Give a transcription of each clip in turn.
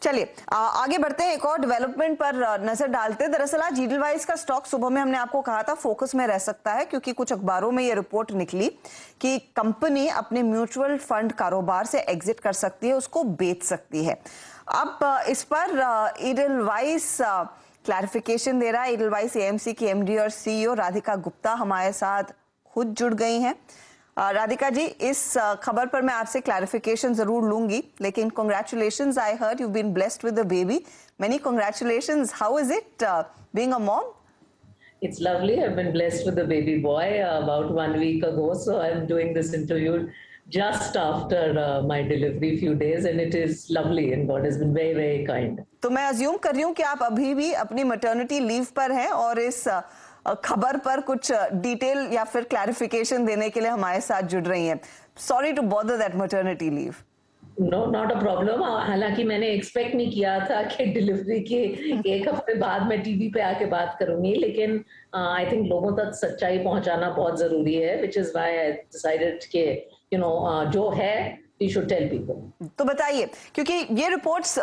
चलिए आगे बढ़ते हैं, एक और डेवलपमेंट पर नजर डालते हैं। दरअसल आज ईडलवाइस का स्टॉक सुबह में हमने आपको कहा था फोकस में रह सकता है, क्योंकि कुछ अखबारों में ये रिपोर्ट निकली कि कंपनी अपने म्यूचुअल फंड कारोबार से एग्जिट कर सकती है, उसको बेच सकती है। अब इस पर ईडलवाइस क्लैरिफिकेशन दे रहा है। ईडलवाइस एएमसी की एमडी और सीईओ राधिका गुप्ता हमारे साथ खुद जुड़ गई हैं। राधिका जी, इस खबर पर मैं आपसे क्लैरिफिकेशन जरूर लूंगी, लेकिन congratulations, I heard you been blessed with a baby. Many congratulations. How is it being a mom? It's lovely. I've been blessed with a baby boy about 1 week ago. So I'm doing this interview just after my delivery, few days, and it is lovely. And God has been very, very kind. तो मैं assume कर रही हूँ कि आप अभी भी अपनी मैटरनिटी लीव पर हैं और इस खबर पर कुछ डिटेल या फिर क्लैरिफिकेशन देने के लिए हमारे साथ जुड़ रही हैं। Sorry to bother that maternity leave. No, not a problem. हालांकि मैंने एक्सपेक्ट नहीं किया था कि डिलीवरी के एक हफ्ते बाद मैं टीवी पे आके बात करूंगी, लेकिन आई थिंक लोगों तक सच्चाई पहुंचाना बहुत जरूरी है, which is why I decided कि जो है वी शुड टेल पीपल। तो बताइए, क्योंकि ये रिपोर्ट्स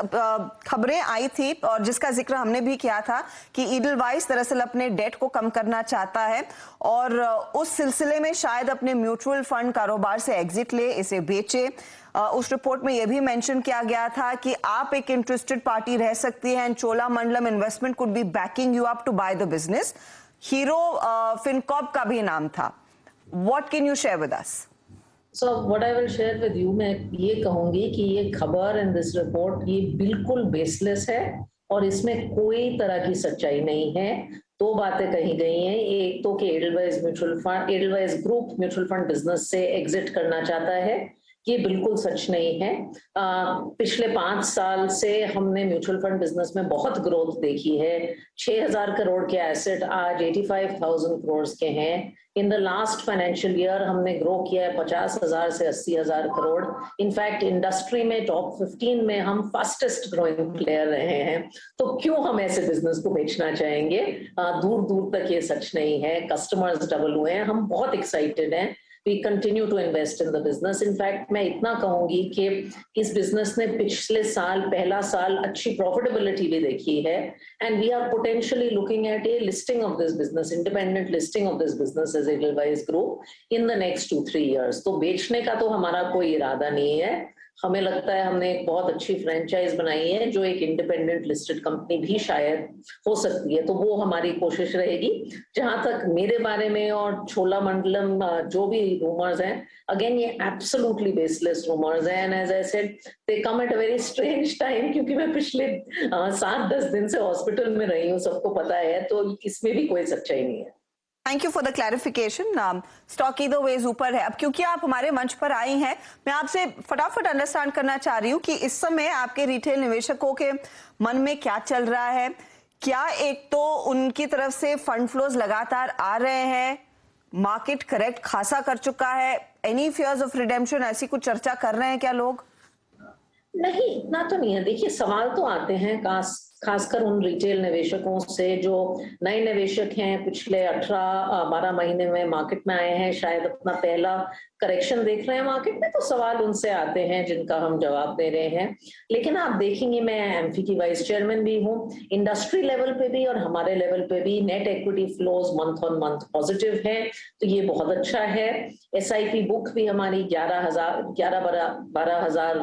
खबरें आई थी और जिसका जिक्र हमने भी किया था कि ईडलवाइस दरअसल अपने डेट को कम करना चाहता है और उस सिलसिले में शायद अपने म्यूचुअल फंड कारोबार से एग्जिट ले, इसे बेचे। उस रिपोर्ट में यह भी मेंशन किया गया था कि आप एक इंटरेस्टेड पार्टी रह सकती है and Cholamandalam investment could be backing you up to buy the business. Hero Fincorp का भी नाम था। What can you share with us? So what I will share with you, मैं ये कहूंगी कि ये खबर एंड दिस रिपोर्ट ये बिल्कुल बेसलेस है और इसमें कोई तरह की सच्चाई नहीं है। दो बातें कही गई हैं, एक तो कि Edelweiss group mutual fund business से एग्जिट करना चाहता है, ये बिल्कुल सच नहीं है। पिछले 5 साल से हमने म्यूचुअल फंड बिजनेस में बहुत ग्रोथ देखी है। 6,000 करोड़ के एसेट आज 85,000 करोड़ के हैं। In the last financial year हमने ग्रो किया है 50,000 से 80,000 करोड़। इनफैक्ट इंडस्ट्री में टॉप 15 में हम फास्टेस्ट ग्रोइंग प्लेयर रहे हैं। तो क्यों हम ऐसे बिजनेस को बेचना चाहेंगे? दूर दूर तक ये सच नहीं है। कस्टमर्स डबल हुए हैं, हम बहुत एक्साइटेड हैं। We continue to invest in the business. In fact, मैं इतना कहूंगी कि इस बिजनेस ने पिछले साल पहला साल अच्छी प्रॉफिटेबिलिटी भी देखी है and we are potentially looking at a listing of this business, independent listing of this business as Edelweiss Group in the next 2-3 years. तो बेचने का तो हमारा कोई इरादा नहीं है। हमें लगता है हमने एक बहुत अच्छी फ्रेंचाइज बनाई है जो एक इंडिपेंडेंट लिस्टेड कंपनी भी शायद हो सकती है, तो वो हमारी कोशिश रहेगी। जहां तक मेरे बारे में और चोलामंडलम जो भी रूमर्स हैं, अगेन ये एब्सोल्युटली बेसलेस रूमर्स हैं and as I said they come at a very strange time, क्योंकि मैं पिछले 7-10 दिन से हॉस्पिटल में रही हूँ, सबको पता है, तो इसमें भी कोई सच्चाई नहीं है। Thank you for the clarification. Stock either ways ऊपर है। अब क्योंकि आप हमारे मंच पर आई हैं, मैं आपसे फटाफट अंडरस्टैंड करना चाह रही हूँ कि इस समय आपके रिटेल निवेशकों के मन में क्या चल रहा है। क्या एक तो उनकी तरफ से फंड फ्लोज लगातार आ रहे हैं, मार्केट करेक्ट खासा कर चुका है, एनी फियर्स ऑफ रिडेम्पशन, ऐसी कुछ चर्चा कर रहे हैं क्या लोग? नहीं, इतना तो नहीं है। देखिए, सवाल तो आते हैं खासकर उन रिटेल निवेशकों से जो नए निवेशक हैं, पिछले 18-12 महीने में मार्केट में आए हैं, शायद अपना पहला करेक्शन देख रहे हैं मार्केट में, तो सवाल उनसे आते हैं जिनका हम जवाब दे रहे हैं। लेकिन आप देखेंगे, मैं एमफी की वाइस चेयरमैन भी हूँ, इंडस्ट्री लेवल पे भी और हमारे लेवल पे भी net equity flows month on month positive है, तो ये बहुत अच्छा है। एसआईपी बुक भी हमारी 12,000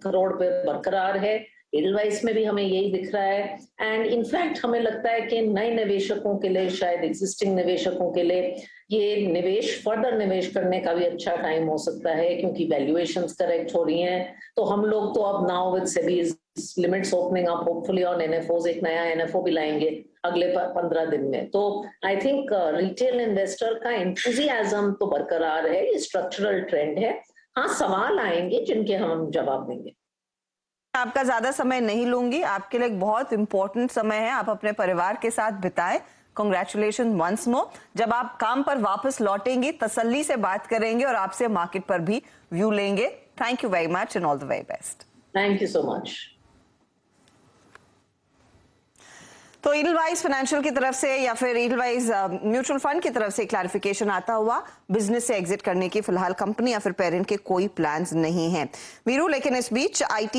करोड़ पे बरकरार है। एडलवाइस में भी हमें यही दिख रहा है एंड इनफैक्ट हमें लगता है कि नए निवेशकों के लिए, शायद एग्जिस्टिंग निवेशकों के लिए ये निवेश, फर्दर निवेश करने का भी अच्छा टाइम हो सकता है, क्योंकि वैल्यूएशंस करेक्ट हो रही हैं। तो हम लोग तो अब now with SEBI's limits opening up hopefully on NFOs, एक नया एनएफओ भी लाएंगे अगले 15 दिन में। तो आई थिंक रिटेल इन्वेस्टर का एंथुसियाज्म तो बरकरार है, ये स्ट्रक्चरल ट्रेंड है। हाँ, सवाल आएंगे जिनके हम जवाब देंगे। आपका ज्यादा समय नहीं लूंगी, आपके लिए एक बहुत इंपॉर्टेंट समय है, आप अपने परिवार के साथ बिताएं। Congratulation once more. जब आप काम पर वापस लौटेंगी, तसल्ली से बात करेंगे और आपसे मार्केट पर भी व्यू लेंगे। Thank you very much and all the very best. Thank you so much. तो ईडलवाइस फाइनेंशियल की तरफ से या फिर ईडलवाइस म्यूचुअल फंड की तरफ से क्लैरिफिकेशन आता हुआ, बिजनेस से एग्जिट करने की फिलहाल कंपनी या फिर पेरेंट के कोई प्लान्स नहीं है वीरू। लेकिन इस बीच आईटी